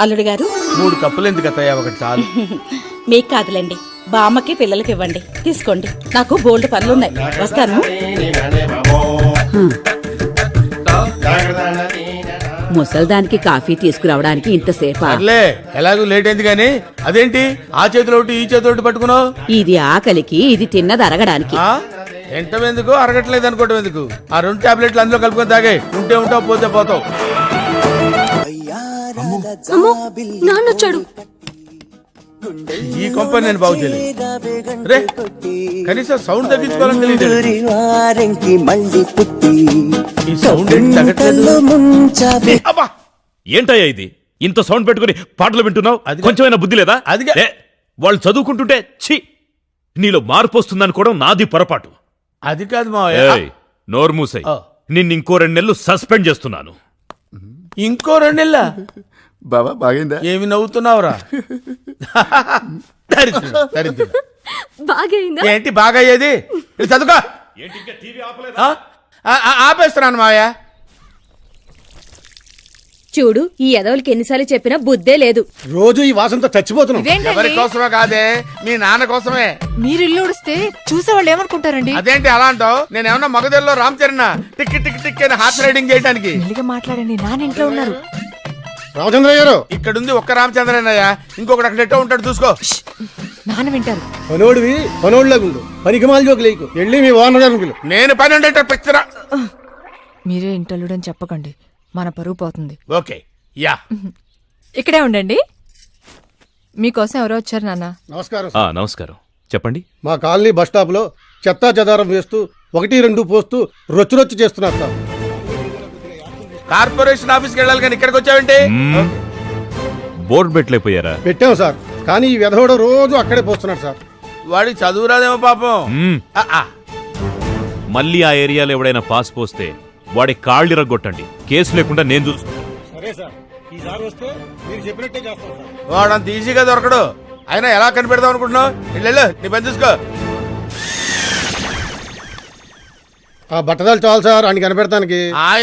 అల్లుడు గారు 3 కప్పులు ఎందుకు అత్తయ్యా, ఒకటి చాలు. మీకు కాదులేండి, బామ్మకి పిల్లలకి ఇవ్వండి. తీసుకోండి, నాకు బోల్డ్ పనులున్నాయి. వస్తాను. ముసల్దానికి కాఫీ తీసుకురావడానికి ఇంతసేపా? అర్లే, ఎలాగూ లేట్ అయింది గానీ అదేంటి ఆ చేతిలో ఒకటి ఈ చేతిలో ఒకటి పట్టుకున్నావు? ఇది ఆకలికి, ఇది తిన్నది అరగడానికి. ఎంతమెందుకు అరగట్లేదు అనుకోవటం ఎందుకు? ఆ 2 టాబ్లెట్లు అందులో కలుపుకొని తాగే. ఉంటే ఉంటావు, పోతే పోతావు. నాన్నొచ్చాడు. ఈ కంపెనీ నేను బాగు చేయలేదు రే. కనీసం సౌండ్ తగ్గించుకోవాలని తెలియదు. ఈ సౌండ్ ఏంటి తగ్గట్లేదు? అబ్బా, ఏంటయ్యా ఇది? ఇంత సౌండ్ పెట్టుకుని పాటలు వింటున్నావు? కొంచెమైనా బుద్ధి లేదా? అదిగా వాళ్ళు చదువుకుంటుంటే ఛీ, నీలో మార్పు వస్తుందనుకోవడం నాది పొరపాటు. అది కాదు మా నోరు మూసై. నిన్ను ఇంకో 2 నెలలు సస్పెండ్ చేస్తున్నాను. ఇంకో 2 నెలల బాబా బాగైందా? ఏమి నవ్వుతున్నావురా? బాగైందా? ఏంటి బాగా అయ్యేది? చదువుకో. ఆపేస్తున్నాను మావయ్య. చూడు, ఈ ఎదవలకి ఎన్నిసార్లు చెప్పినా బుద్ధే లేదు. రోజు ఈ వాసనతో చచ్చిపోతున్నాం. ఎవరి కోసమే కాదే, మీ నాన్న కోసమే. మీరు ఇల్లు ఉడిస్తే చూసేవాళ్ళు ఏమనుకుంటారండి? అదేంటి అలా అంటావు? నేనేమన్నా మగధల్లో Ram Charan tick tick tick అని హార్స్ రైడింగ్ చేయడానికి? మెల్లిగా మాట్లాడండి, నాన్న ఇంట్లో ఉన్నారు. రామచంద్ర గారు, ఇక్కడుంది ఒక్క రామచంద్రయ్య, ఇంకొకటి అక్కడ ఎట్టో ఉంటాడు, చూసుకో. నాన్న వింటారు. పనోడివి పనోడిలాగుండు, పనికి మాల జోకి లేకు. వెళ్ళి మీ ఓనర్ గారు పిలు. నేను పని అంటే పిచ్చరా. మీరే ఇంటల్లుడని చెప్పకండి, మన పరువు పోతుంది. Okay, yeah. ఇక్కడే ఉండండి. మీకోసం ఎవరో వచ్చారు నాన్న. నమస్కారం. నమస్కారం, చెప్పండి. మా కాలనీ బస్ స్టాప్ లో చెత్తా చెదారం వేస్తూ 1-2 పోస్తూ రొచ్చు చేస్తున్నారు సార్. కార్పొరేషన్ ఆఫీస్కి వెళ్ళాలి కానీ ఇక్కడికి వచ్చావేంటి? బోర్డు పెట్టలేకపోయారా? పెట్టాం సార్, కానీ ఈ వెధవడ రోజు అక్కడే పోస్తున్నాడు సార్. వాడికి చదువు రాదేమో పాపం. మళ్ళీ ఆ ఏరియాలో ఎవడైనా పాస్ పోస్తే వాడి కాళ్ళు ఇరగొట్టండి. కేసు లేకుండా నేను చూసుకుంటాను. సరే సార్, ఈసారి వస్తే మీరు చెప్పినట్టే చేస్తాం సార్. వాడంత ఈజీగా దొరకడు. అయినా ఎలా కనిపెడదాం అనుకుంటున్నావు? వెళ్ళు, నీ పని చూసుకో. ఆ బట్టదాలు చాలు సార్ అని కనిపెడతానికి.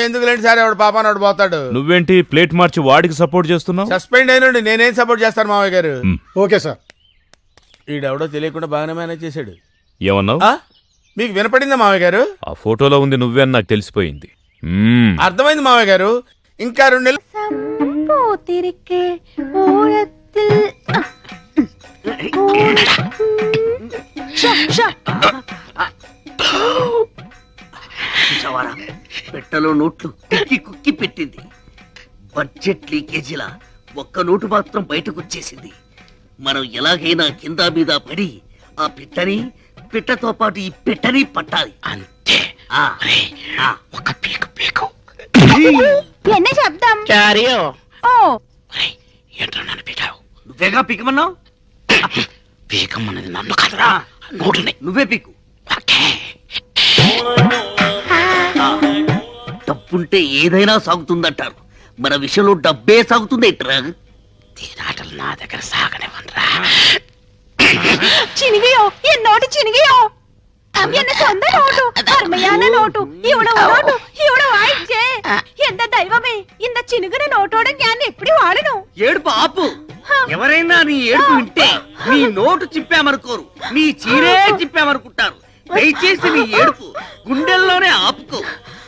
ఎందుకు లేండి సార్, ఎవడు పాపాను వాడు పోతాడు. నువ్వేంటి ప్లేట్ మార్చి వాడికి సపోర్ట్ చేస్తున్నావు? సస్పెండ్ అయినండి, నేనేం సపోర్ట్ చేస్తాను మావయ్య గారు. Okay sir. ఈడెవడో తెలియకుండా బాగానే మేనేజ్ చేశాడు. ఏమన్నావు? మీకు వినపడిందా మావయ్య గారు? ఆ ఫోటోలో ఉంది నువ్వే అని నాకు తెలిసిపోయింది. అర్థమైంది మావయ్య గారు. ఇంకా 2 నెలలు పెట్టలో నోట్లు కుక్కి కుక్కి పెట్టింది. బడ్జెట్ లీకేజీలా 1 నోటు మాత్రం బయటకు వచ్చేసింది. మనం ఎలాగైనా కింద మీద పడి ఆ పిట్టతో పాటు ఈ పెట్టని పట్టాలి. అంతే. ఒక పీకు పీకు ఎన్న శబ్దం ఏంట్రా నన్ను పీకావు? నువ్వేగా పీకమన్నావు. పీకమన్నది నన్ను కాదురా, నోటుని. నువ్వే పీకు. డబ్బుంటే ఏదైనా సాగుతుందంటారు. మన విషయంలో డబ్బే సాగుతుంది ఏంట్రా? తీరాటలు నా దగ్గర సాగనివ్వనరా. చినిగియో ఎన్నోటి చినిగియో ఎన్న సొంత నోటు అర్మయాన నోటు ఇవడవ నోటు ఇవడవ ఆయిచ్చే ఎంత దైవమే ఇంత చినుగున నోటోడ జ్ఞాన్ని ఎప్పుడు వాడను. ఏడుపు ఆపు. ఎవరైనా నీ ఏడుపు వింటే నీ నోటు చిప్పామనుకోరు, నీ చీరే చిప్పామనుకుంటారు. దయచేసి నీ ఏడుపు గుండెల్లోనే ఆపుకో.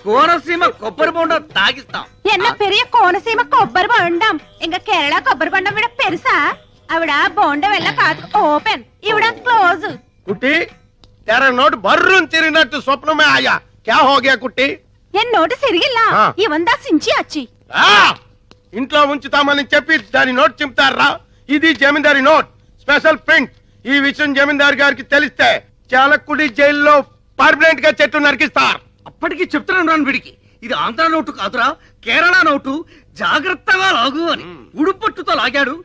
కోనసీమ కొబ్బరి బొండం తాగిస్తాం. ఎన్న పెరియ కోనసీమ కొబ్బరి బొండం ఇంకా కేరళ కొబ్బరి బొండం విడ పెరుసా అవిడ బొండం వెళ్ళ కాదు ఓపెన్ ఇవిడ క్లోజ్. కుట్టి तेरा नोट बर्रून తిరిగినట్టు స్వప్నమే ఆయా. क्या हो गया కుట్టి? ఎన్ నోటు సిరిగిల్లా ఇవందా సించి అచ్చి. ఇంట్లో ఉంచుతామని చెప్పి దాని నోట్ చింపుతారా? ఇది జమీందారి నోట్, స్పెషల్ ప్రింట్. ఈ విషయం జమీందారు గారికి తెలిస్తే చాలకుడి జైల్లో పర్మనెంట్ గా చెట్టు నరికిస్తారు. అప్పటికి చెప్తున్నాను రాను వీడికి, ఇది ఆంధ్ర నోటు కాదురా, కేరళ నోటు. జాగ్రత్తగా లాగు అని ఉడుపట్టుతో లాగాడు.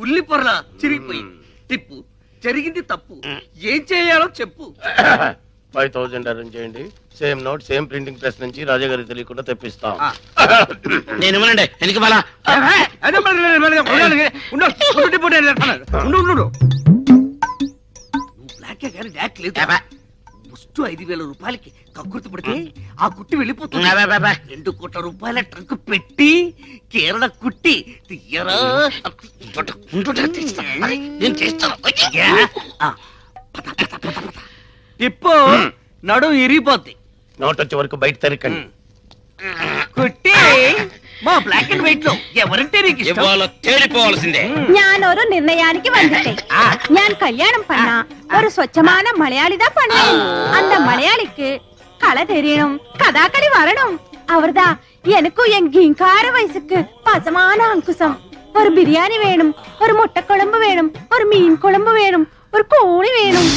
ఉల్లి పొరలా చిరిగిపోయింది. టిప్పు జరిగింది తప్పు, ఏం చేయాలో చెప్పు. 5000 అరేంజ్ చేయండి. Same note same printing press నుంచి రాజా గారికి తెలియకుండా తెప్పిస్తాం. నేను ఇవ్వనండి ఎందుకు బాలా బ్లాక్ కానీ డాక్ లేదు. ఫస్ట్ 5000 రూపాయలకి కక్కుర్తి పడితే ఆ కుట్టి వెళ్ళిపోతుంది. 2 కోట్ల రూపాయల ట్రంక్ పెట్టి కేరళ కుట్టి తీయరా నేను చేస్తాను. తిప్పు నడు ఇరిగిపోద్ది. నోట్ వచ్చే వరకు బయట తరికండి. కుట్టి మా బ్లాక్ అండ్ వైట్ లో ఎవరంటే నీకు ఇష్టం? తేలిపోవాల్సిందే. ഞാനൊരു നിർണയാനിക്ക് വന്നിട്ടേ ഞാൻ കല്യാണം பண்ண ഒരു സ്വച്ഛமான മലയാളിതാ பண்ணேன். அந்த மலையாளிக்கு கலை தெரியணும், கதாகளி வரணும். அவர்தா எனக்கும் என் கிங்கார வயசுக்கு பசமான அங்குசம். ஒரு பிரியாணி வேணும், ஒரு முட்டை குழம்பு வேணும், ஒரு மீன் குழம்பு வேணும், ஒரு கோழி வேணும்.